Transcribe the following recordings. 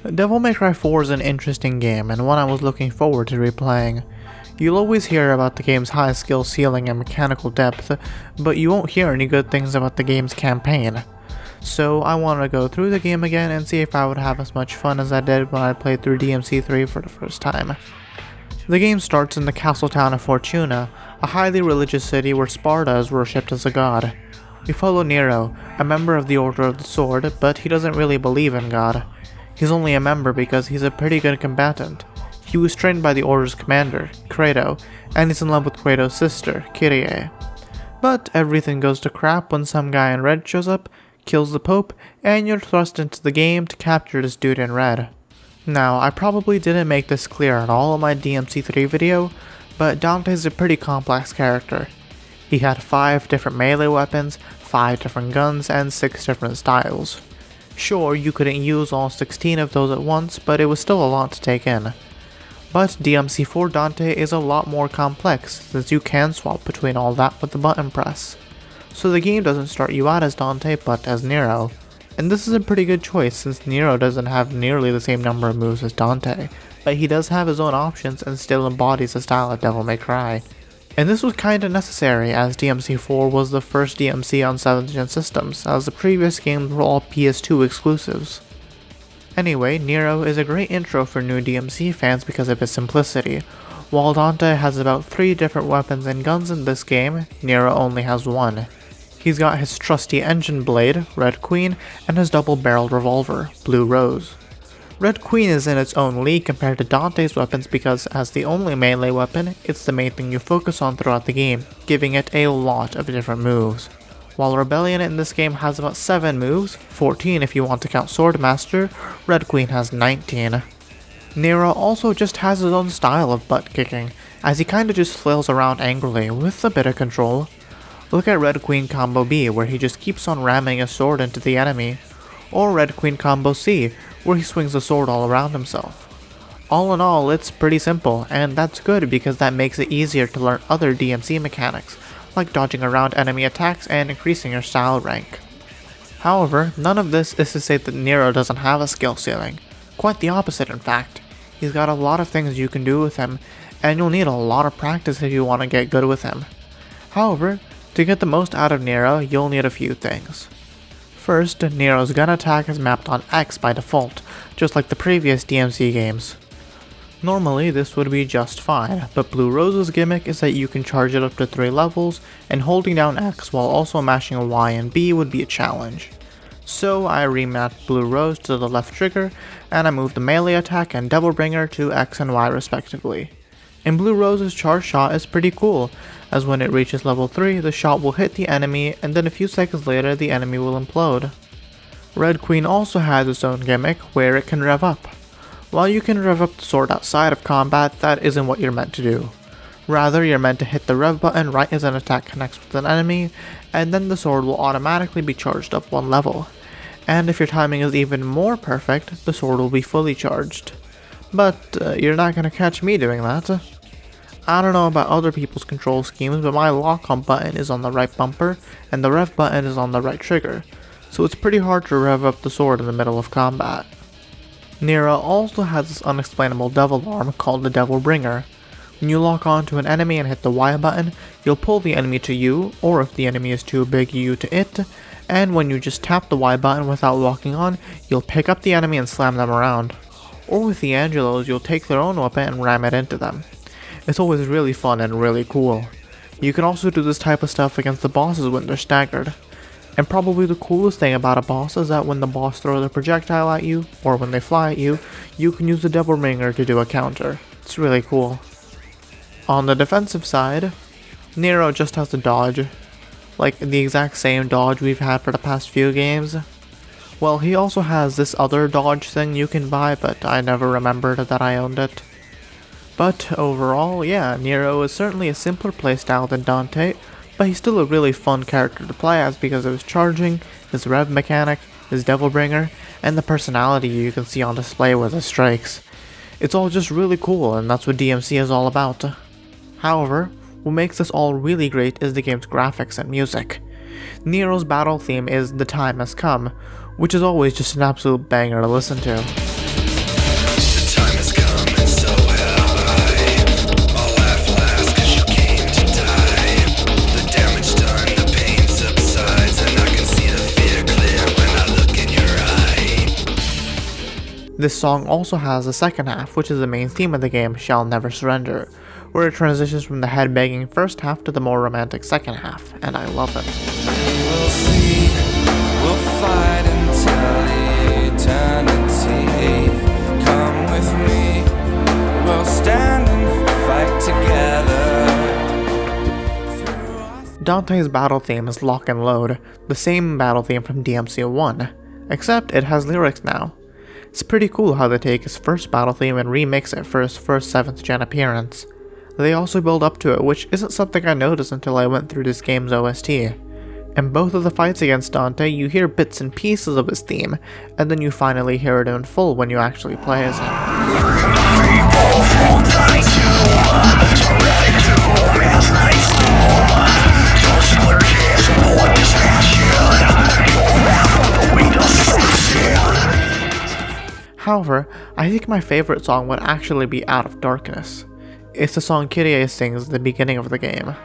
Devil May Cry 4 is an interesting game and one I was looking forward to replaying. You'll always hear about the game's high skill ceiling and mechanical depth, but you won't hear any good things about the game's campaign. So I wanted to go through the game again and see if I would have as much fun as I did when I played through DMC3 for the first time. The game starts in the castle town of Fortuna, a highly religious city where Sparta is worshipped as a god. We follow Nero, a member of the Order of the Sword, but he doesn't really believe in God. He's only a member because he's a pretty good combatant. He was trained by the Order's commander, Credo, and he's in love with Credo's sister, Kyrie. But everything goes to crap when some guy in red shows up, kills the Pope, and you're thrust into the game to capture this dude in red. Now, I probably didn't make this clear in all of my DMC3 video, but Dante's a pretty complex character. He had 5 different melee weapons, 5 different guns, and 6 different styles. Sure, you couldn't use all 16 of those at once, but it was still a lot to take in. But DMC4 Dante is a lot more complex, since you can swap between all that with the button press. So the game doesn't start you out as Dante, but as Nero. And this is a pretty good choice, since Nero doesn't have nearly the same number of moves as Dante, but he does have his own options and still embodies the style of Devil May Cry. And this was kinda necessary, as DMC4 was the first DMC on 7th gen systems, as the previous games were all PS2 exclusives. Anyway, Nero is a great intro for new DMC fans because of its simplicity. While Dante has about 3 different weapons and guns in this game, Nero only has 1. He's got his trusty engine blade, Red Queen, and his double-barreled revolver, Blue Rose. Red Queen is in its own league compared to Dante's weapons because, as the only melee weapon, it's the main thing you focus on throughout the game, giving it a lot of different moves. While Rebellion in this game has about 7 moves, 14 if you want to count Swordmaster, Red Queen has 19. Nero also just has his own style of butt kicking, as he kinda just flails around angrily with a bit of control. Look at Red Queen Combo B, where he just keeps on ramming a sword into the enemy, or Red Queen Combo C, where he swings the sword all around himself. All in all, it's pretty simple, and that's good because that makes it easier to learn other DMC mechanics, like dodging around enemy attacks and increasing your style rank. However, none of this is to say that Nero doesn't have a skill ceiling. Quite the opposite, in fact. He's got a lot of things you can do with him, and you'll need a lot of practice if you want to get good with him. However, to get the most out of Nero, you'll need a few things. First, Nero's gun attack is mapped on X by default, just like the previous DMC games. Normally this would be just fine, but Blue Rose's gimmick is that you can charge it up to 3 levels, and holding down X while also mashing Y and B would be a challenge. So I remapped Blue Rose to the left trigger, and I moved the melee attack and Devil Bringer to X and Y respectively. And Blue Rose's charge shot is pretty cool, as when it reaches level 3, the shot will hit the enemy and then a few seconds later the enemy will implode. Red Queen also has its own gimmick, where it can rev up. While you can rev up the sword outside of combat, that isn't what you're meant to do. Rather, you're meant to hit the rev button right as an attack connects with an enemy, and then the sword will automatically be charged up 1 level. And if your timing is even more perfect, the sword will be fully charged. But you're not gonna catch me doing that. I don't know about other people's control schemes, but my lock-on button is on the right bumper, and the rev button is on the right trigger, so it's pretty hard to rev up the sword in the middle of combat. Nero also has this unexplainable devil arm called the Devil Bringer. When you lock onto an enemy and hit the Y button, you'll pull the enemy to you, or if the enemy is too big, you to it, and when you just tap the Y button without locking on, you'll pick up the enemy and slam them around. Or with the Angelos, you'll take their own weapon and ram it into them. It's always really fun and really cool. You can also do this type of stuff against the bosses when they're staggered. And probably the coolest thing about a boss is that when the boss throws a projectile at you, or when they fly at you, you can use the Devil Bringer to do a counter. It's really cool. On the defensive side, Nero just has to dodge. Like the exact same dodge we've had for the past few games. Well, he also has this other dodge thing you can buy, but I never remembered that I owned it. But overall, yeah, Nero is certainly a simpler playstyle than Dante, but he's still a really fun character to play as because of his charging, his rev mechanic, his Devil Bringer, and the personality you can see on display with his strikes. It's all just really cool, and that's what DMC is all about. However, what makes this all really great is the game's graphics and music. Nero's battle theme is The Time Has Come, which is always just an absolute banger to listen to. This song also has a second half, which is the main theme of the game, Shall Never Surrender, where it transitions from the head-banging first half to the more romantic second half, and I love it. We will see, we'll fight until eternity. Come with me, we'll stand and fight together. Dante's battle theme is Lock and Load, the same battle theme from DMC1, except it has lyrics now. It's pretty cool how they take his first battle theme and remix it for his first 7th gen appearance. They also build up to it, which isn't something I noticed until I went through this game's OST. In both of the fights against Dante, you hear bits and pieces of his theme, and then you finally hear it in full when you actually play as him. However, I think my favorite song would actually be Out of Darkness. It's the song Kyrie sings at the beginning of the game.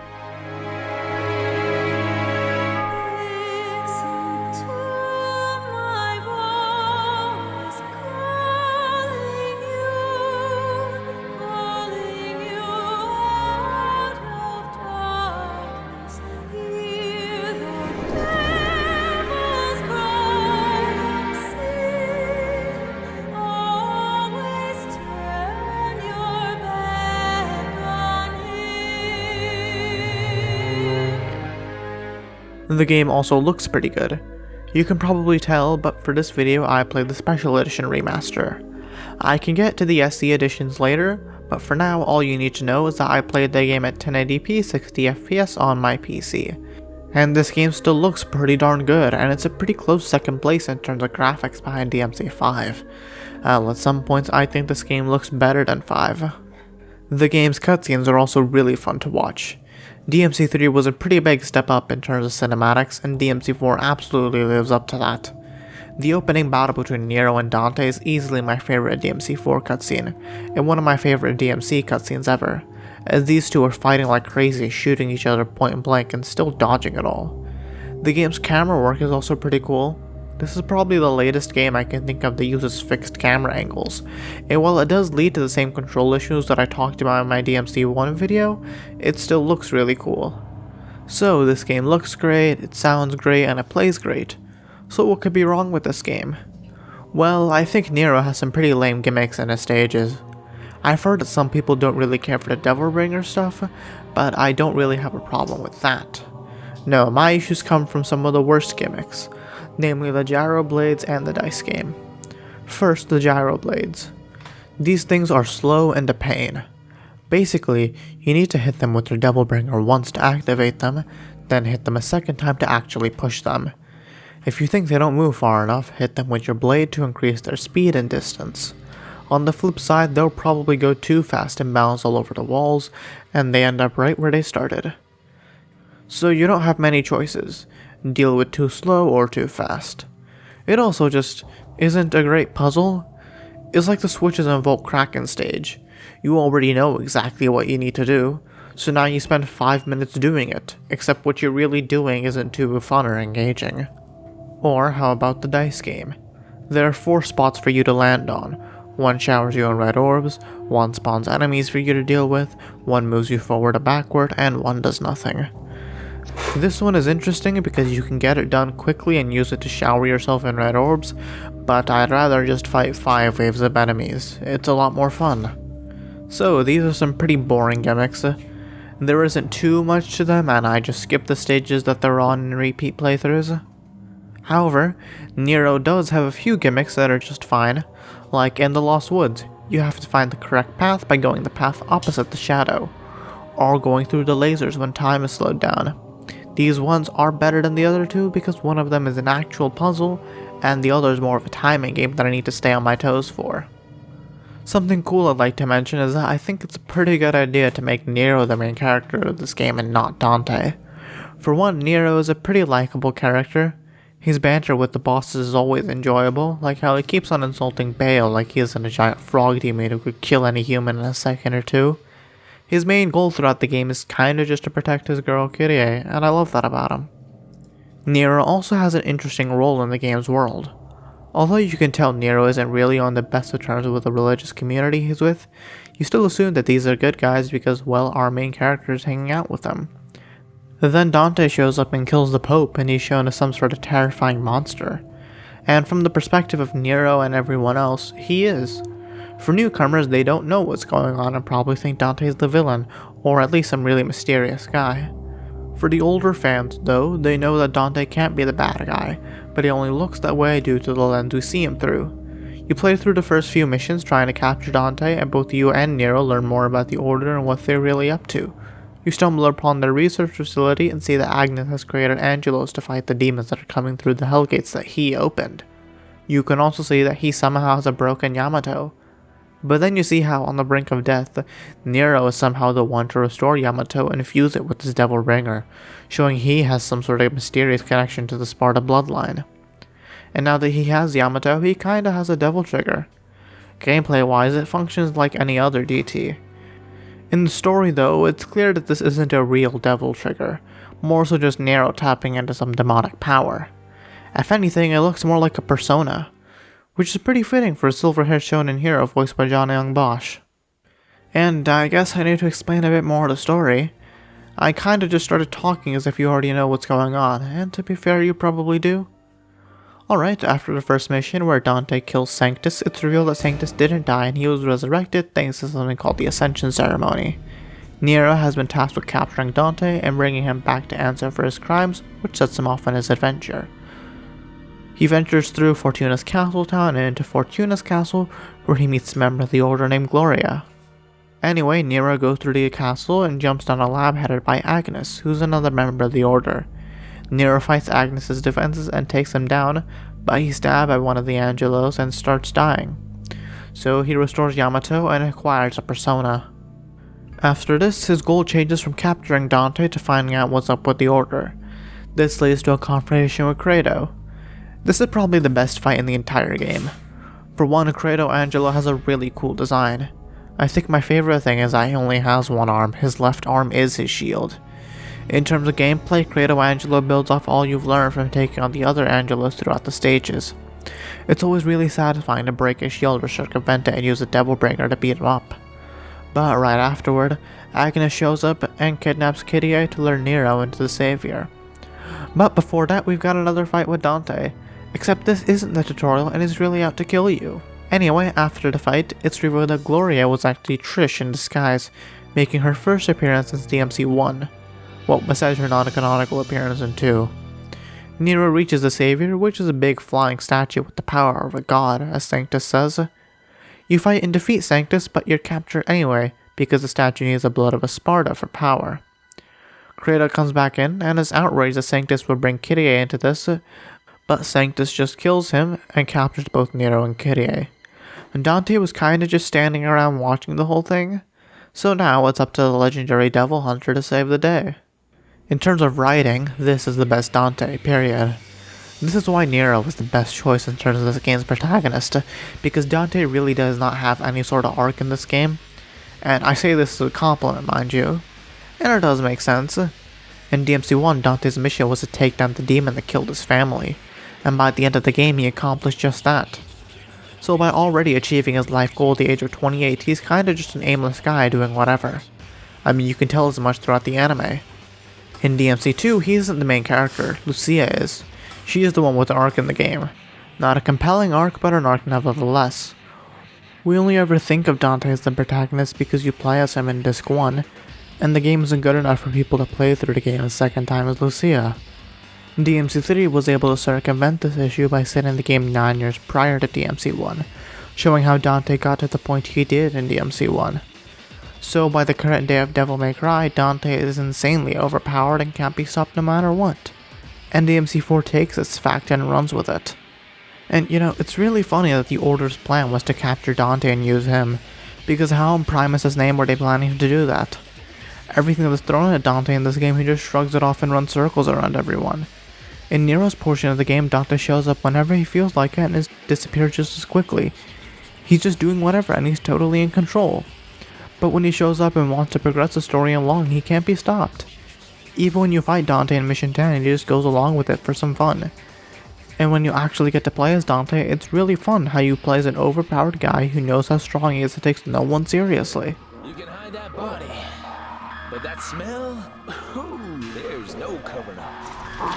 The game also looks pretty good. You can probably tell, but for this video I played the Special Edition remaster. I can get to the SE editions later, but for now all you need to know is that I played the game at 1080p 60fps on my PC. And this game still looks pretty darn good, and it's a pretty close second place in terms of graphics behind DMC5. At some points I think this game looks better than 5. The game's cutscenes are also really fun to watch. DMC3 was a pretty big step up in terms of cinematics, and DMC4 absolutely lives up to that. The opening battle between Nero and Dante is easily my favorite DMC4 cutscene, and one of my favorite DMC cutscenes ever, as these two are fighting like crazy, shooting each other point blank and still dodging it all. The game's camera work is also pretty cool. This is probably the latest game I can think of that uses fixed camera angles, and while it does lead to the same control issues that I talked about in my DMC1 video, it still looks really cool. So this game looks great, it sounds great, and it plays great. So what could be wrong with this game? Well, I think Nero has some pretty lame gimmicks in his stages. I've heard that some people don't really care for the Devilbringer stuff, but I don't really have a problem with that. No, my issues come from some of the worst gimmicks, namely the gyro blades and the dice game. First, the gyro blades. These things are slow and a pain. Basically, you need to hit them with your Devilbringer once to activate them, then hit them a second time to actually push them. If you think they don't move far enough, hit them with your blade to increase their speed and distance. On the flip side, they'll probably go too fast and bounce all over the walls, and they end up right where they started. So you don't have many choices. Deal with too slow or too fast. It also just isn't a great puzzle. It's like the switches in Volt Kraken stage. You already know exactly what you need to do, so now you spend 5 minutes doing it, except what you're really doing isn't too fun or engaging. Or how about the dice game? There are 4 spots for you to land on. 1 showers you in red orbs, 1 spawns enemies for you to deal with, 1 moves you forward or backward, and 1 does nothing. This one is interesting because you can get it done quickly and use it to shower yourself in red orbs, but I'd rather just fight 5 waves of enemies. It's a lot more fun. So these are some pretty boring gimmicks. There isn't too much to them, and I just skip the stages that they're on in repeat playthroughs. However, Nero does have a few gimmicks that are just fine, like in the Lost Woods. You have to find the correct path by going the path opposite the shadow, or going through the lasers when time is slowed down. These ones are better than the other 2 because one of them is an actual puzzle, and the other is more of a timing game that I need to stay on my toes for. Something cool I'd like to mention is that I think it's a pretty good idea to make Nero the main character of this game and not Dante. For one, Nero is a pretty likable character. His banter with the bosses is always enjoyable, like how he keeps on insulting Bale like he isn't a giant frog teammate who could kill any human in a second or 2. His main goal throughout the game is kinda just to protect his girl Kyrie, and I love that about him. Nero also has an interesting role in the game's world. Although you can tell Nero isn't really on the best of terms with the religious community he's with, you still assume that these are good guys because, well, our main character is hanging out with them. Then Dante shows up and kills the Pope, and he's shown as some sort of terrifying monster. And from the perspective of Nero and everyone else, he is. For newcomers, they don't know what's going on and probably think Dante's the villain, or at least some really mysterious guy. For the older fans, though, they know that Dante can't be the bad guy, but he only looks that way due to the lens we see him through. You play through the first few missions trying to capture Dante, and both you and Nero learn more about the Order and what they're really up to. You stumble upon their research facility and see that Agnes has created Angelos to fight the demons that are coming through the Hellgates that he opened. You can also see that he somehow has a broken Yamato. But then you see how, on the brink of death, Nero is somehow the one to restore Yamato and fuse it with his devil bringer, showing he has some sort of mysterious connection to the Sparta bloodline. And now that he has Yamato, he kinda has a devil trigger. Gameplay wise, it functions like any other DT. In the story though, it's clear that this isn't a real devil trigger, more so just Nero tapping into some demonic power. If anything, it looks more like a persona, which is pretty fitting for a silver-haired shonen hero voiced by John Young Bosch. And I guess I need to explain a bit more of the story. I kinda just started talking as if you already know what's going on, and to be fair, you probably do. Alright, after the first mission where Dante kills Sanctus, it's revealed that Sanctus didn't die and he was resurrected thanks to something called the Ascension Ceremony. Nero has been tasked with capturing Dante and bringing him back to answer for his crimes, which sets him off on his adventure. He ventures through Fortuna's castle town and into Fortuna's castle, where he meets a member of the Order named Gloria. Anyway, Nero goes through the castle and jumps down a lab headed by Agnes, who's another member of the Order. Nero fights Agnes' defenses and takes him down, but he's stabbed by one of the Angelos and starts dying. So he restores Yamato and acquires a persona. After this, his goal changes from capturing Dante to finding out what's up with the Order. This leads to a confrontation with Credo. This is probably the best fight in the entire game. For one, Credo Angelo has a really cool design. I think my favorite thing is that he only has one arm, his left arm is his shield. In terms of gameplay, Credo Angelo builds off all you've learned from taking on the other Angelos throughout the stages. It's always really satisfying to break his shield or circumvent it and use a Devil Bringer to beat him up. But right afterward, Agnes shows up and kidnaps Kyrie to lure Nero into the Savior. But before that, we've got another fight with Dante. Except this isn't the tutorial and is really out to kill you. Anyway, after the fight, it's revealed that Gloria was actually Trish in disguise, making her first appearance since DMC 1. Well, besides her non-canonical appearance in 2. Nero reaches the Savior, which is a big flying statue with the power of a god, as Sanctus says. You fight and defeat Sanctus, but you're captured anyway, because the statue needs the blood of a Sparta for power. Credo comes back in, and is outraged that Sanctus would bring Kyrie into this, but Sanctus just kills him and captures both Nero and Kyrie. And Dante was kinda just standing around watching the whole thing, so now it's up to the legendary Devil Hunter to save the day. In terms of writing, this is the best Dante, period. This is why Nero was the best choice in terms of this game's protagonist, because Dante really does not have any sort of arc in this game, and I say this as a compliment, mind you, and it does make sense. In DMC1, Dante's mission was to take down the demon that killed his family, and by the end of the game he accomplished just that. So by already achieving his life goal at the age of 28, he's kinda just an aimless guy doing whatever. I mean, you can tell as much throughout the anime. In DMC2, he isn't the main character, Lucia is. She is the one with the arc in the game. Not a compelling arc, but an arc nevertheless. We only ever think of Dante as the protagonist because you play as him in Disc 1, and the game isn't good enough for people to play through the game a second time as Lucia. DMC3 was able to circumvent this issue by setting the game 9 years prior to DMC1, showing how Dante got to the point he did in DMC1. So by the current day of Devil May Cry, Dante is insanely overpowered and can't be stopped no matter what. And DMC4 takes this fact and runs with it. And you know, it's really funny that the Order's plan was to capture Dante and use him, because how in Primus' name were they planning to do that? Everything that was thrown at Dante in this game, he just shrugs it off and runs circles around everyone. In Nero's portion of the game, Dante shows up whenever he feels like it and disappears just as quickly. He's just doing whatever and he's totally in control. But when he shows up and wants to progress the story along, he can't be stopped. Even when you fight Dante in Mission 10, he just goes along with it for some fun. And when you actually get to play as Dante, it's really fun how you play as an overpowered guy who knows how strong he is and takes no one seriously. You can hide that body, but that smell? Ooh, there's no covering up. I'd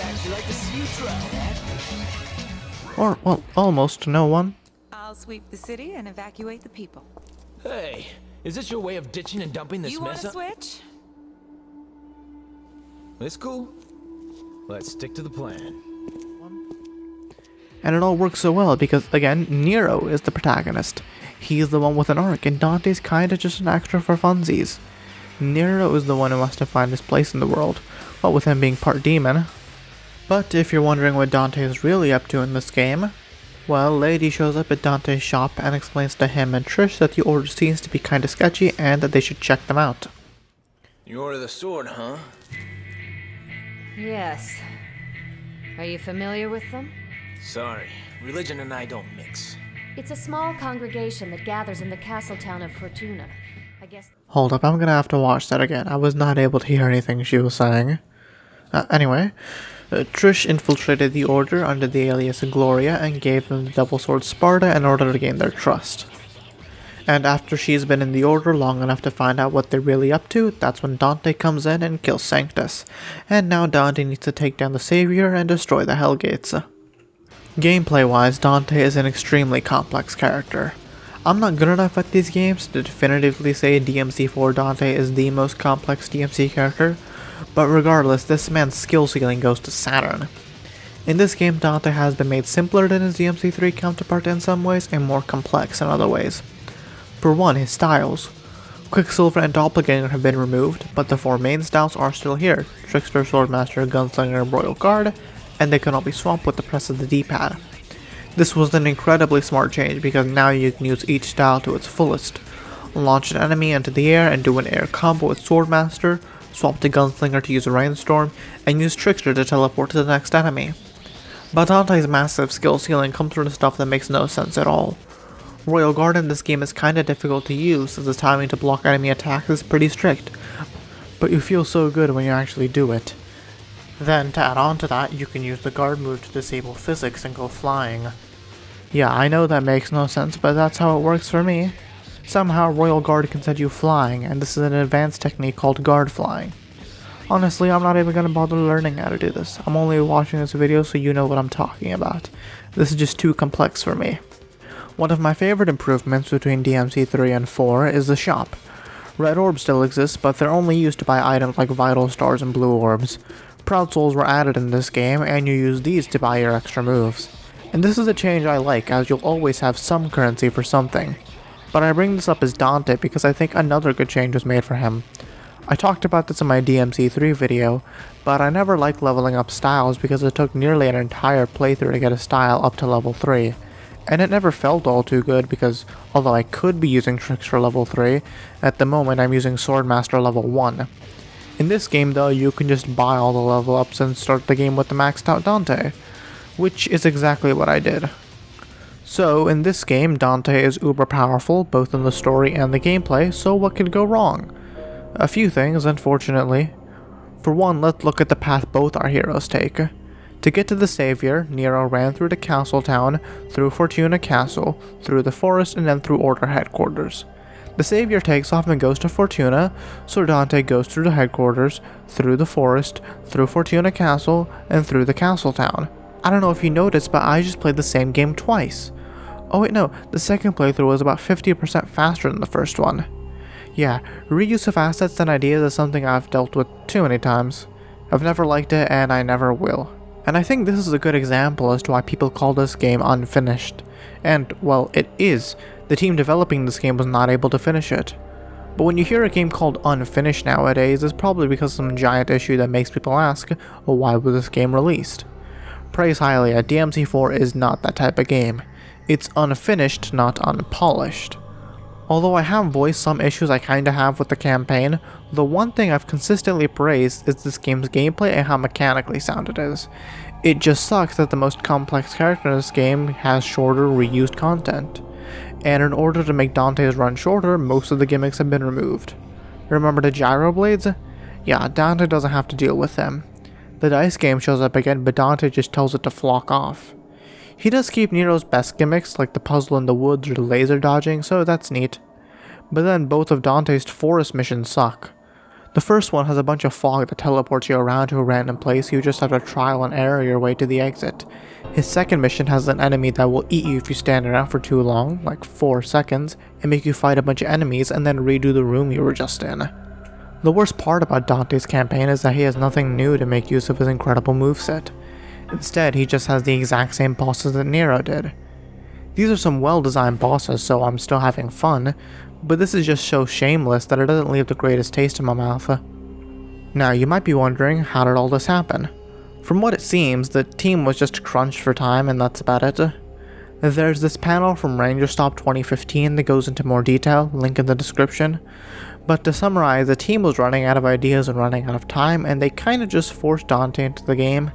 actually like to see you try that. Or, well, almost no one. I'll sweep the city and evacuate the people. Hey, is this your way of ditching and dumping this You want mess to up? switch? It's cool. Let's stick to the plan. And it all works so well because, again, Nero is the protagonist. He's the one with an arc, and Dante's kinda just an extra for funsies. Nero is the one who has to find his place in the world, what with him being part demon. But if you're wondering what Dante is really up to in this game, well, Lady shows up at Dante's shop and explains to him and Trish that the order seems to be kinda sketchy and that they should check them out. You order the sword, huh? Yes. Are you familiar with them? Sorry, religion and I don't mix. It's a small congregation that gathers in the castle town of Fortuna. I guess. Hold up, I'm gonna have to watch that again. I was not able to hear anything she was saying. Anyway, Trish infiltrated the Order under the alias Gloria and gave them the Devil Sword Sparta in order to gain their trust. And after she's been in the Order long enough to find out what they're really up to, that's when Dante comes in and kills Sanctus. And now Dante needs to take down the Savior and destroy the Hellgates. Gameplay-wise, Dante is an extremely complex character. I'm not good enough at these games to definitively say DMC4 Dante is the most complex DMC character, but regardless, this man's skill ceiling goes to Saturn. In this game, Dante has been made simpler than his DMC3 counterpart in some ways and more complex in other ways. For one, his styles. Quicksilver and Doppelganger have been removed, but the four main styles are still here: Trickster, Swordmaster, Gunslinger, and Royal Guard, and they can all be swapped with the press of the D-pad. This was an incredibly smart change because now you can use each style to its fullest. Launch an enemy into the air and do an air combo with Swordmaster, swap to Gunslinger to use a Rainstorm, and use Trickster to teleport to the next enemy. But Dante's massive skill ceiling comes from the stuff that makes no sense at all. Royal Guard in this game is kinda difficult to use as the timing to block enemy attacks is pretty strict, but you feel so good when you actually do it. Then, to add on to that, you can use the guard move to disable physics and go flying. Yeah, I know that makes no sense, but that's how it works for me. Somehow Royal Guard can send you flying, and this is an advanced technique called guard flying. Honestly, I'm not even gonna bother learning how to do this. I'm only watching this video so you know what I'm talking about. This is just too complex for me. One of my favorite improvements between DMC 3 and 4 is the shop. Red orbs still exist, but they're only used to buy items like vital stars and blue orbs. Proud Souls were added in this game, and you use these to buy your extra moves. And this is a change I like, as you'll always have some currency for something. But I bring this up as Dante because I think another good change was made for him. I talked about this in my DMC3 video, but I never liked leveling up styles because it took nearly an entire playthrough to get a style up to level 3. And it never felt all too good because, although I could be using Trickster level 3, at the moment I'm using Swordmaster level 1. In this game though, you can just buy all the level ups and start the game with the maxed out Dante, which is exactly what I did. So in this game, Dante is uber powerful both in the story and the gameplay, so what could go wrong? A few things, unfortunately. For one, let's look at the path both our heroes take. To get to the Savior, Nero ran through the castle town, through Fortuna Castle, through the forest, and then through Order headquarters. The Savior takes off and goes to Fortuna, so Dante goes through the headquarters, through the forest, through Fortuna Castle, and through the castle town. I don't know if you noticed, but I just played the same game twice. Oh wait, no, the second playthrough was about 50% faster than the first one. Yeah, reuse of assets and ideas is something I've dealt with too many times. I've never liked it, and I never will. And I think this is a good example as to why people call this game unfinished. And, well, it is. The team developing this game was not able to finish it. But when you hear a game called unfinished nowadays, it's probably because of some giant issue that makes people ask, well, why was this game released? Praise Hylia, DMC4 is not that type of game. It's unfinished, not unpolished. Although I have voiced some issues I kinda have with the campaign, the one thing I've consistently praised is this game's gameplay and how mechanically sound it is. It just sucks that the most complex character in this game has shorter reused content. and in order to make Dante's run shorter, most of the gimmicks have been removed. Remember the gyro blades? Yeah, Dante doesn't have to deal with them. The dice game shows up again, but Dante just tells it to flock off. He does keep Nero's best gimmicks, like the puzzle in the woods or the laser dodging, so that's neat. But then both of Dante's forest missions suck. The first one has a bunch of fog that teleports you around to a random place. You just have to trial and error your way to the exit. His second mission has an enemy that will eat you if you stand around for too long, like 4 seconds, and make you fight a bunch of enemies and then redo the room you were just in. The worst part about Dante's campaign is that he has nothing new to make use of his incredible moveset. Instead, he just has the exact same bosses that Nero did. These are some well-designed bosses, so I'm still having fun, but this is just so shameless that it doesn't leave the greatest taste in my mouth. Now, you might be wondering, how did all this happen? From what it seems, the team was just crunched for time and that's about it. There's this panel from Ranger Stop 2015 that goes into more detail, link in the description. But to summarize, the team was running out of ideas and running out of time, and they kinda just forced Dante into the game.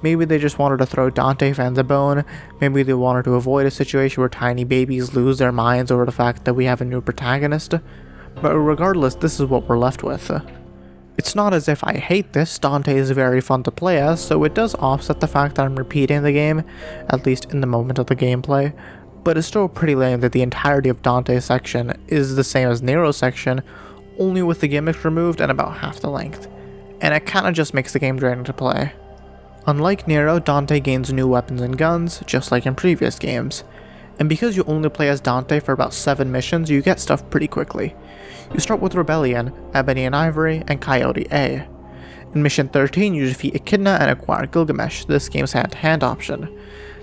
Maybe they just wanted to throw Dante fans a bone, maybe they wanted to avoid a situation where tiny babies lose their minds over the fact that we have a new protagonist. But regardless, this is what we're left with. It's not as if I hate this, Dante is very fun to play as, so it does offset the fact that I'm repeating the game, at least in the moment of the gameplay, but it's still pretty lame that the entirety of Dante's section is the same as Nero's section, only with the gimmicks removed and about half the length, and it kinda just makes the game draining to play. Unlike Nero, Dante gains new weapons and guns, just like in previous games, and because you only play as Dante for about 7 missions, you get stuff pretty quickly. You start with Rebellion, Ebony and Ivory, and Coyote A. In Mission 13, you defeat Echidna and acquire Gilgamesh, this game's hand-to-hand option.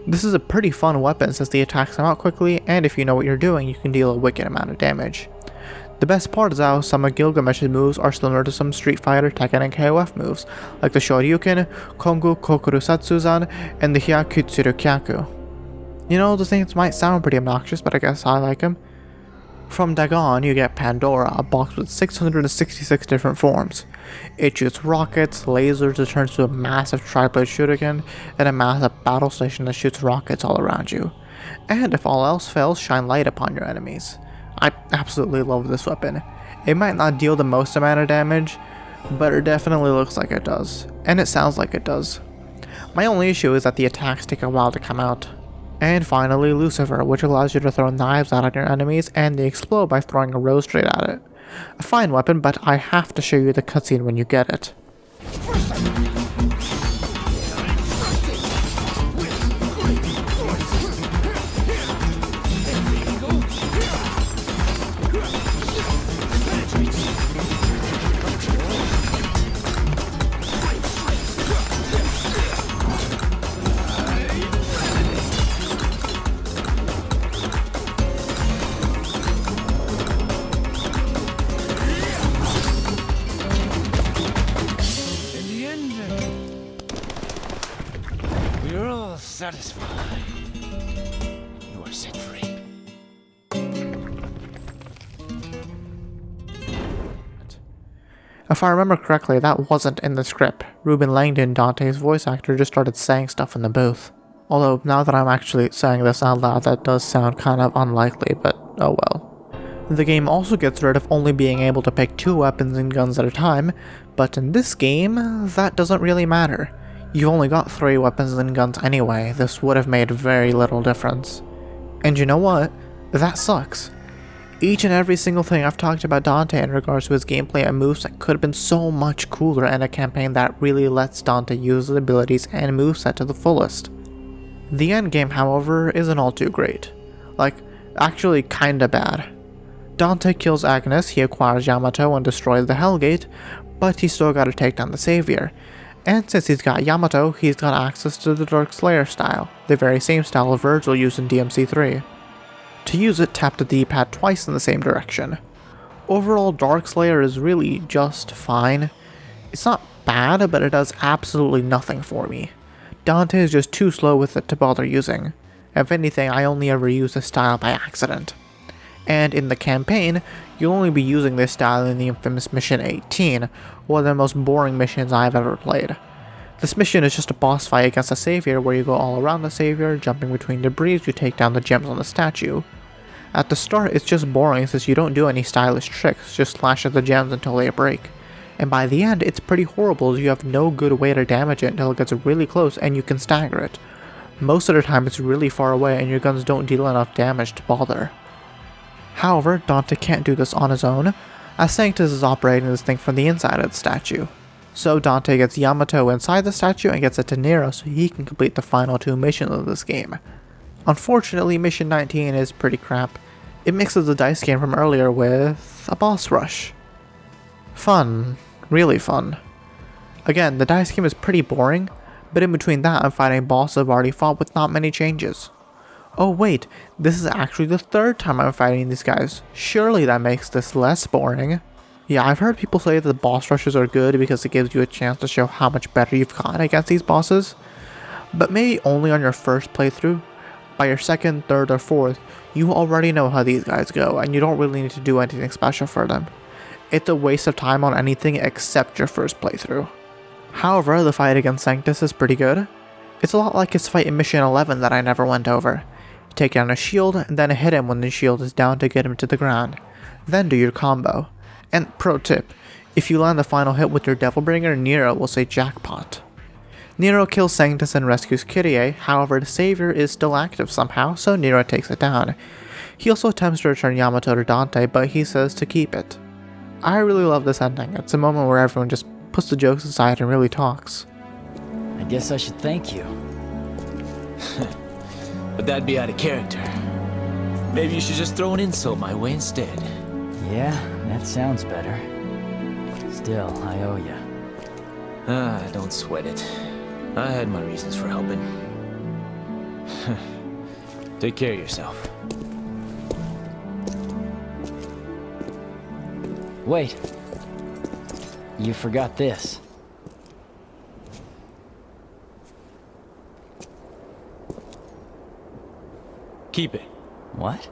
This is a pretty fun weapon since the attacks come out quickly, and if you know what you're doing, you can deal a wicked amount of damage. The best part is how some of Gilgamesh's moves are similar to some Street Fighter, Tekken, and KOF moves, like the Shoryuken, Kongu Kokuru Satsuzan, and the Hyakutsuru Kyaku. You know, those things might sound pretty obnoxious, but I guess I like them. From Dagon, you get Pandora, a box with 666 different forms. It shoots rockets, lasers, it turns to a massive tri-blade shuriken, and a massive battle station that shoots rockets all around you. And if all else fails, shine light upon your enemies. I absolutely love this weapon. It might not deal the most amount of damage, but it definitely looks like it does, and it sounds like it does. My only issue is that the attacks take a while to come out. And finally, Lucifer, which allows you to throw knives out at your enemies, and they explode by throwing a rose straight at it. A fine weapon, but I have to show you the cutscene when you get it. We're all satisfied. You are set free. If I remember correctly, that wasn't in the script. Ruben Langdon, Dante's voice actor, just started saying stuff in the booth. Although, now that I'm actually saying this out loud, that does sound kind of unlikely, but oh well. The game also gets rid of only being able to pick 2 weapons and guns at a time, but in this game, that doesn't really matter. You've only got 3 weapons and guns anyway, this would have made very little difference. And you know what? That sucks. Each and every single thing I've talked about Dante in regards to his gameplay and moveset could have been so much cooler in a campaign that really lets Dante use his abilities and moveset to the fullest. The endgame, however, isn't all too great. Like, actually kinda bad. Dante kills Agnes, he acquires Yamato and destroys the Hellgate, but he's still gotta take down the Savior. And since he's got Yamato, he's got access to the Dark Slayer style, the very same style Virgil used in DMC3. To use it, tap the D-pad twice in the same direction. Overall, Dark Slayer is really just fine. It's not bad, but it does absolutely nothing for me. Dante is just too slow with it to bother using. If anything, I only ever use this style by accident. And in the campaign, you'll only be using this style in the infamous Mission 18, one of the most boring missions I've ever played. This mission is just a boss fight against a savior where you go all around the savior, jumping between debris to take down the gems on the statue. At the start, it's just boring since you don't do any stylish tricks, just slash at the gems until they break. And by the end, it's pretty horrible as you have no good way to damage it until it gets really close and you can stagger it. Most of the time it's really far away and your guns don't deal enough damage to bother. However, Dante can't do this on his own, as Sanctus is operating this thing from the inside of the statue. So Dante gets Yamato inside the statue and gets it to Nero so he can complete the final 2 missions of this game. Unfortunately, mission 19 is pretty crap. It mixes the dice game from earlier with a boss rush. Fun. Really fun. Again, the dice game is pretty boring, but in between that I'm fighting bosses I've already fought with not many changes. Oh wait, this is actually the 3rd time I'm fighting these guys. Surely that makes this less boring. Yeah, I've heard people say that the boss rushes are good because it gives you a chance to show how much better you've gotten against these bosses. But maybe only on your first playthrough. By your 2nd, 3rd, or 4th, you already know how these guys go and you don't really need to do anything special for them. It's a waste of time on anything except your first playthrough. However, the fight against Sanctus is pretty good. It's a lot like his fight in Mission 11 that I never went over. Take down a shield and then hit him when the shield is down to get him to the ground. Then do your combo. And pro tip, if you land the final hit with your Devilbringer, Nero will say jackpot. Nero kills Sanctus and rescues Kyrie, however the savior is still active somehow, so Nero takes it down. He also attempts to return Yamato to Dante, but he says to keep it. I really love this ending. It's a moment where everyone just puts the jokes aside and really talks. I guess I should thank you. But that'd be out of character. Maybe you should just throw an insult my way instead. Yeah, that sounds better. Still, I owe you. Don't sweat it. I had my reasons for helping. Take care of yourself. Wait. You forgot this. Keep it. What?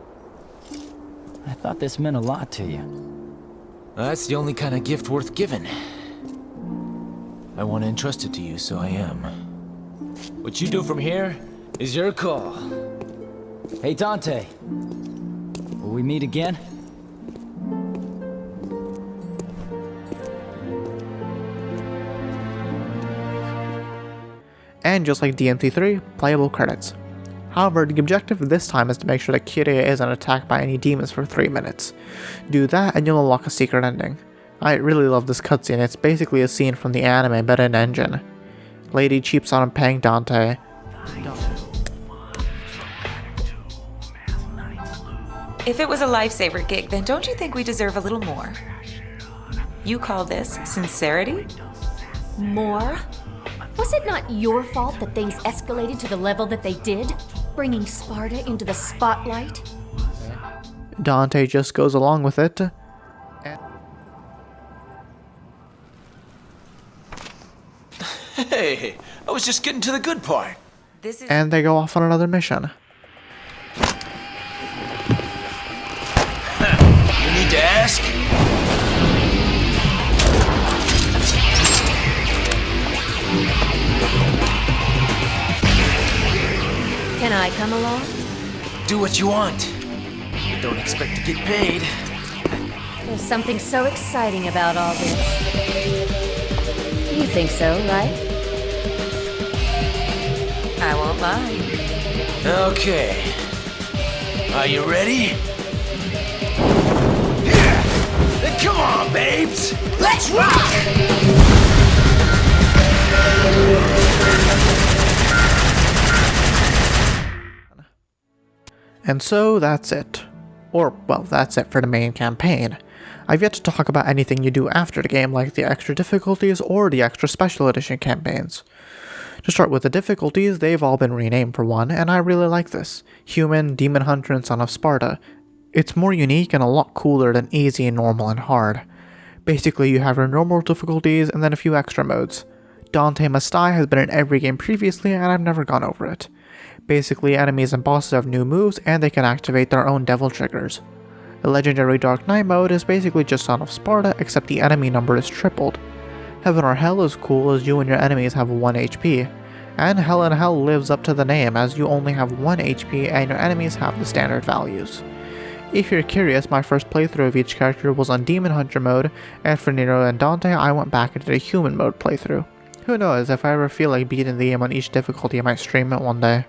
I thought this meant a lot to you. That's the only kind of gift worth giving. I want to entrust it to you, so I am. What you do from here is your call. Hey, Dante. Will we meet again? And just like DMC3, playable credits. However, the objective this time is to make sure that Kyrie isn't attacked by any demons for 3 minutes. Do that and you'll unlock a secret ending. I really love this cutscene. It's basically a scene from the anime but in engine. Lady cheaps on paying Dante. If it was a lifesaver gig, then don't you think we deserve a little more? You call this sincerity? More? Was it not your fault that things escalated to the level that they did? Bringing Sparta into the spotlight? Dante just goes along with it. Hey, I was just getting to the good part. This is And they go off on another mission. You need to ask? Can I come along? Do what you want. But don't expect to get paid. There's something so exciting about all this. You think so, right? I won't lie. Okay. Are you ready? Then come on, babes! Let's rock! And so that's it. Or, well, that's it for the main campaign. I've yet to talk about anything you do after the game, like the extra difficulties or the extra special edition campaigns. To start with the difficulties, they've all been renamed for one, and I really like this. Human, Demon Hunter, and Son of Sparta. It's more unique and a lot cooler than easy, normal, and hard. Basically, you have your normal difficulties and then a few extra modes. Dante Must Die has been in every game previously, and I've never gone over it. Basically, enemies and bosses have new moves, and they can activate their own devil triggers. The legendary Dark Knight mode is basically just Son of Sparta, except the enemy number is tripled. Heaven or Hell is cool as you and your enemies have 1 HP, and Hell in Hell lives up to the name as you only have 1 HP and your enemies have the standard values. If you're curious, my first playthrough of each character was on Demon Hunter mode, and for Nero and Dante I went back into the human mode playthrough. Who knows, if I ever feel like beating the game on each difficulty I might stream it one day.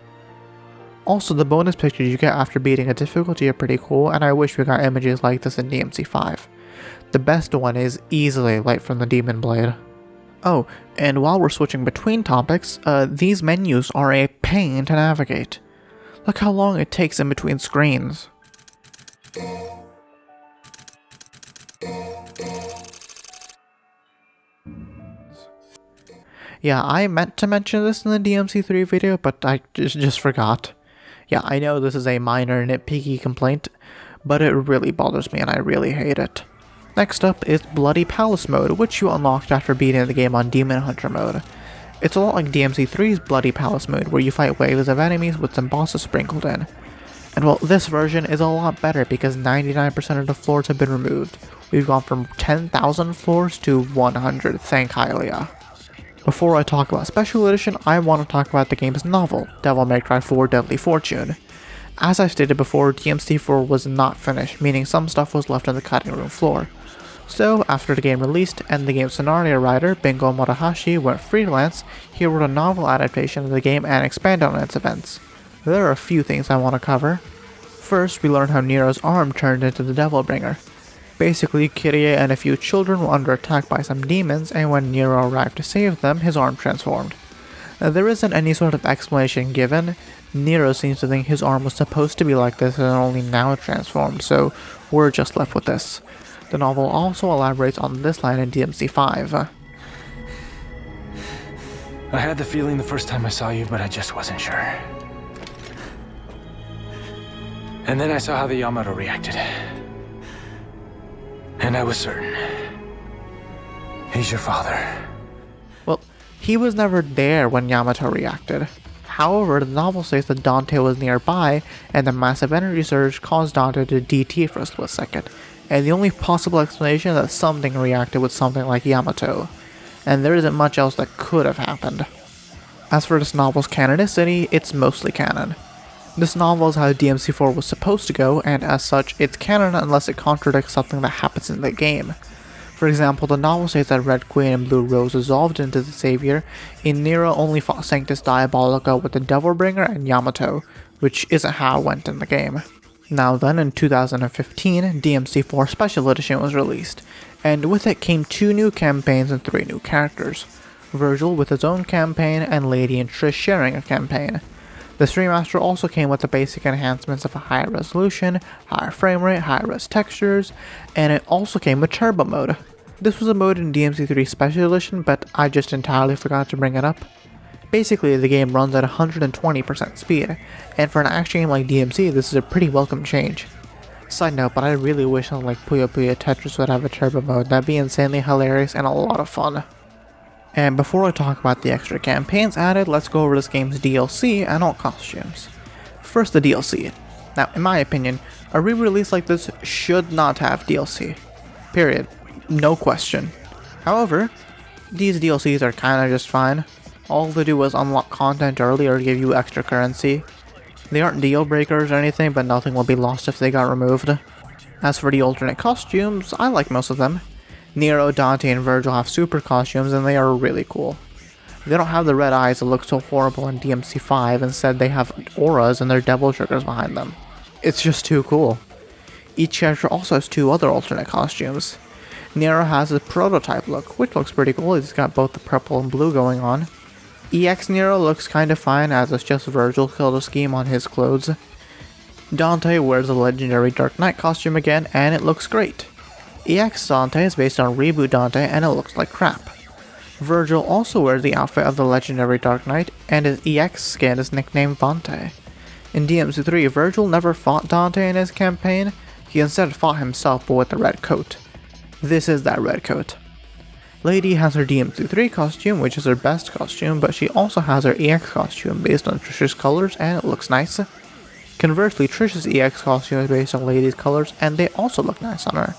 Also, the bonus pictures you get after beating a difficulty are pretty cool, and I wish we got images like this in DMC5. The best one is easily Light from the Demon Blade. Oh, and while we're switching between topics, these menus are a pain to navigate. Look how long it takes in between screens. Yeah, I meant to mention this in the DMC3 video, but I just forgot. Yeah, I know this is a minor nitpicky complaint, but it really bothers me and I really hate it. Next up is Bloody Palace mode, which you unlocked after beating the game on Demon Hunter mode. It's a lot like DMC3's Bloody Palace mode, where you fight waves of enemies with some bosses sprinkled in. And well, this version is a lot better because 99% of the floors have been removed. We've gone from 10,000 floors to 100, thank Hylia. Before I talk about Special Edition, I want to talk about the game's novel, Devil May Cry 4 Deadly Fortune. As I stated before, DMC4 was not finished, meaning some stuff was left on the cutting room floor. So, after the game released and the game's scenario writer, Bingo Murahashi, went freelance, he wrote a novel adaptation of the game and expanded on its events. There are a few things I want to cover. First, we learn how Nero's arm turned into the Devil Bringer. Basically, Kyrie and a few children were under attack by some demons, and when Nero arrived to save them, his arm transformed. Now, there isn't any sort of explanation given. Nero seems to think his arm was supposed to be like this and only now transformed, so we're just left with this. The novel also elaborates on this line in DMC5. I had the feeling the first time I saw you, but I just wasn't sure. And then I saw how the Yamato reacted. And I was certain. He's your father. Well, he was never there when Yamato reacted. However, the novel says that Dante was nearby, and the massive energy surge caused Dante to DT for a split second, and the only possible explanation is that something reacted with something like Yamato, and there isn't much else that could have happened. As for this novel's canonicity, it's mostly canon. This novel is how DMC4 was supposed to go, and as such, it's canon unless it contradicts something that happens in the game. For example, the novel says that Red Queen and Blue Rose dissolved into the Savior, and Nero only fought Sanctus Diabolica with the Devil Bringer and Yamato, which isn't how it went in the game. Now then, in 2015, DMC4 Special Edition was released, and with it came 2 new campaigns and 3 new characters. Virgil with his own campaign, and Lady and Trish sharing a campaign. This remaster also came with the basic enhancements of a higher resolution, higher frame rate, higher res textures, and it also came with turbo mode. This was a mode in DMC3 Special Edition, but I just entirely forgot to bring it up. Basically, the game runs at 120% speed, and for an action game like DMC, this is a pretty welcome change. Side note, but I really wish something like Puyo Puyo Tetris would have a turbo mode. That'd be insanely hilarious and a lot of fun. And before I talk about the extra campaigns added, let's go over this game's DLC and all costumes. First, the DLC. Now, in my opinion, a re-release like this should not have DLC. Period. No question. However, these DLCs are kinda just fine. All they do is unlock content early or give you extra currency. They aren't deal breakers or anything, but nothing will be lost if they got removed. As for the alternate costumes, I like most of them. Nero, Dante, and Virgil have super costumes, and they are really cool. They don't have the red eyes that look so horrible in DMC5, instead they have auras and their devil triggers behind them. It's just too cool. Each character also has 2 other alternate costumes. Nero has a prototype look, which looks pretty cool. He's got both the purple and blue going on. EX Nero looks kinda fine, as it's just Virgil color scheme on his clothes. Dante wears a legendary Dark Knight costume again, and it looks great. EX Dante is based on Reboot Dante, and it looks like crap. Virgil also wears the outfit of the legendary Dark Knight, and his EX skin is nicknamed Vante. In DMC3, Virgil never fought Dante in his campaign, he instead fought himself but with a red coat. This is that red coat. Lady has her DMC3 costume, which is her best costume, but she also has her EX costume based on Trish's colors, and it looks nice. Conversely, Trish's EX costume is based on Lady's colors, and they also look nice on her.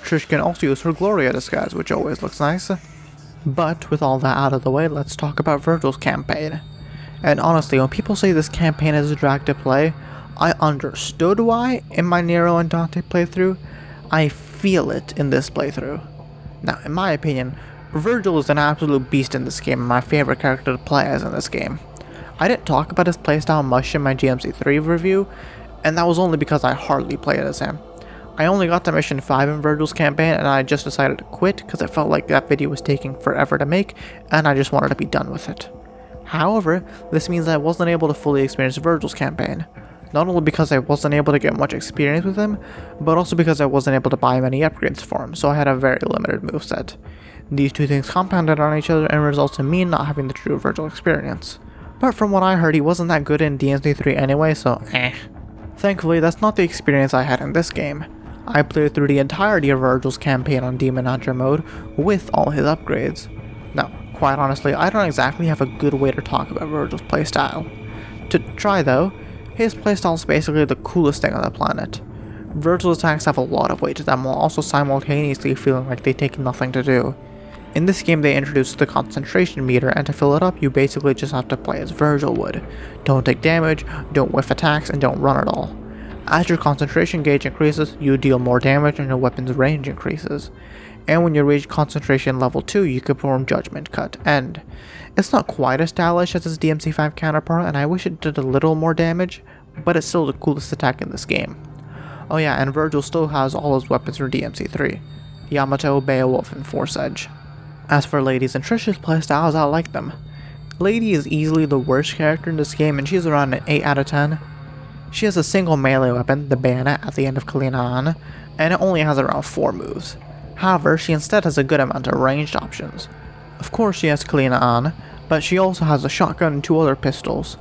Trish can also use her Gloria disguise, which always looks nice. But with all that out of the way, let's talk about Virgil's campaign. And honestly, when people say this campaign is a drag to play, I understood why in my Nero and Dante playthrough. I feel it in this playthrough. Now, in my opinion, Virgil is an absolute beast in this game and my favorite character to play as in this game. I didn't talk about his playstyle much in my GMC3 review, and that was only because I hardly played as him. I only got to mission 5 in Virgil's campaign and I just decided to quit because it felt like that video was taking forever to make and I just wanted to be done with it. However, this means I wasn't able to fully experience Virgil's campaign. Not only because I wasn't able to get much experience with him, but also because I wasn't able to buy many upgrades for him, so I had a very limited moveset. These two things compounded on each other and results in me not having the true Virgil experience. But from what I heard, he wasn't that good in DMC3 anyway, so Thankfully, that's not the experience I had in this game. I played through the entirety of Virgil's campaign on Demon Hunter mode with all his upgrades. Now, quite honestly, I don't exactly have a good way to talk about Virgil's playstyle. To try though, his playstyle is basically the coolest thing on the planet. Virgil's attacks have a lot of weight to them while also simultaneously feeling like they take nothing to do. In this game they introduced the concentration meter, and to fill it up you basically just have to play as Virgil would. Don't take damage, don't whiff attacks, and don't run at all. As your concentration gauge increases, you deal more damage and your weapon's range increases. And when you reach concentration level 2, you can perform Judgment Cut, and it's not quite as stylish as its DMC5 counterpart, and I wish it did a little more damage, but it's still the coolest attack in this game. Oh yeah, and Virgil still has all his weapons from DMC3, Yamato, Beowulf, and Force Edge. As for Lady's and Trish's playstyles, I like them. Lady is easily the worst character in this game, and she's around an 8 out of 10. She has a single melee weapon, the bayonet, at the end of Kalina An, and it only has around 4 moves. However, she instead has a good amount of ranged options. Of course she has Kalina An, but she also has a shotgun and 2 other pistols.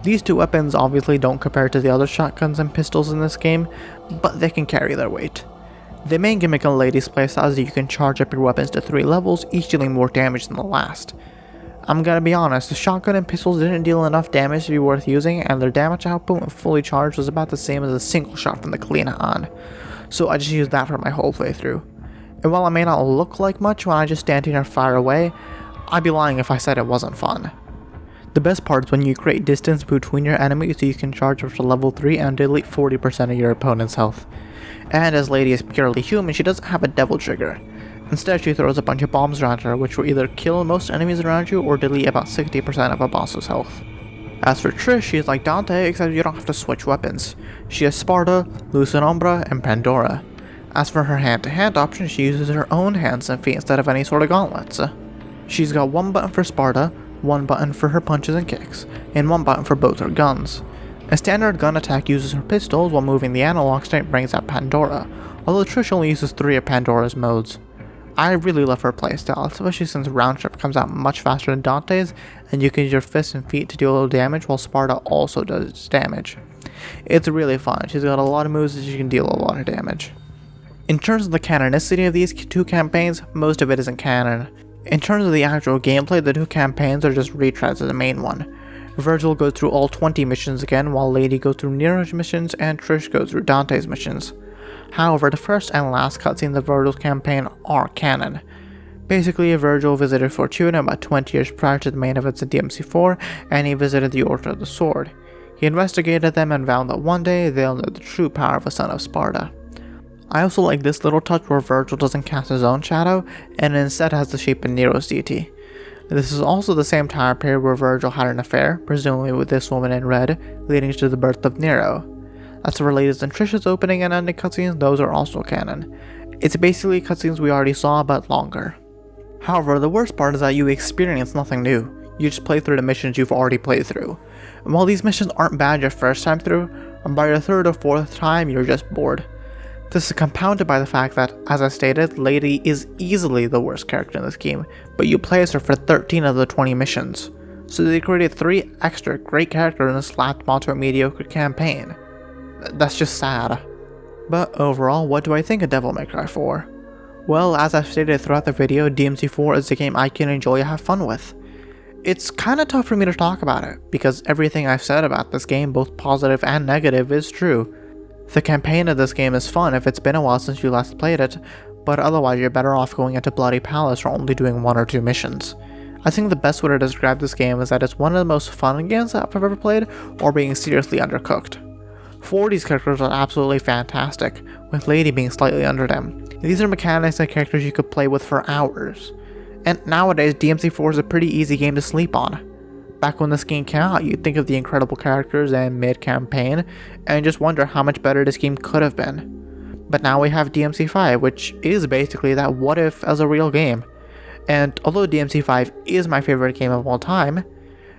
These 2 weapons obviously don't compare to the other shotguns and pistols in this game, but they can carry their weight. The main gimmick on Lady's playstyle is that you can charge up your weapons to 3 levels, each dealing more damage than the last. I'm gonna be honest, the shotgun and pistols didn't deal enough damage to be worth using, and their damage output when fully charged was about the same as a single shot from the Kalina An, so I just used that for my whole playthrough. And while it may not look like much when I just stand here and fire away, I'd be lying if I said it wasn't fun. The best part is when you create distance between your enemies so you can charge up to level 3 and delete 40% of your opponent's health. And as Lady is purely human, she doesn't have a devil trigger. Instead, she throws a bunch of bombs around her, which will either kill most enemies around you or delete about 60% of a boss's health. As for Trish, she is like Dante, except you don't have to switch weapons. She has Sparta, Luz and Umbra, and Pandora. As for her hand-to-hand option, she uses her own hands and feet instead of any sort of gauntlets. She's got 1 button for Sparta, 1 button for her punches and kicks, and 1 button for both her guns. A standard gun attack uses her pistols, while moving the analog stick brings out Pandora, although Trish only uses 3 of Pandora's modes. I really love her playstyle, especially since Round Trip comes out much faster than Dante's, and you can use your fists and feet to deal a little damage, while Sparta also does damage. It's really fun. She's got a lot of moves that she can deal a lot of damage. In terms of the canonicity of these 2 campaigns, most of it isn't canon. In terms of the actual gameplay, the 2 campaigns are just retreads of the main one. Virgil goes through all 20 missions again, while Lady goes through Nero's missions and Trish goes through Dante's missions. However, the first and last cutscenes of Virgil's campaign are canon. Basically, Virgil visited Fortuna about 20 years prior to the main events in DMC4, and he visited the Order of the Sword. He investigated them and vowed that one day they'll know the true power of a son of Sparta. I also like this little touch where Virgil doesn't cast his own shadow, and instead has the shape of Nero's deity. This is also the same time period where Virgil had an affair, presumably with this woman in red, leading to the birth of Nero. As for Lady's and Trish's opening and ending cutscenes, those are also canon. It's basically cutscenes we already saw, but longer. However, the worst part is that you experience nothing new. You just play through the missions you've already played through. And while these missions aren't bad your first time through, by your 3rd or 4th time you're just bored. This is compounded by the fact that, as I stated, Lady is easily the worst character in this game, but you play as her for 13 of the 20 missions. So they created 3 extra great characters in a slapped onto a mediocre campaign. That's just sad. But overall, what do I think of Devil May Cry 4? Well, as I've stated throughout the video, DMC4 is a game I can enjoy and have fun with. It's kinda tough for me to talk about it, because everything I've said about this game, both positive and negative, is true. The campaign of this game is fun if it's been a while since you last played it, but otherwise you're better off going into Bloody Palace or only doing 1 or 2 missions. I think the best way to describe this game is that it's one of the most fun games I've ever played, or being seriously undercooked. 4 of these characters are absolutely fantastic, with Lady being slightly under them. These are mechanics and characters you could play with for hours. And nowadays, DMC4 is a pretty easy game to sleep on. Back when this game came out, you'd think of the incredible characters and mid-campaign, and just wonder how much better this game could have been. But now we have DMC5, which is basically that what if as a real game. And although DMC5 is my favorite game of all time,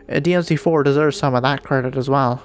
DMC4 deserves some of that credit as well.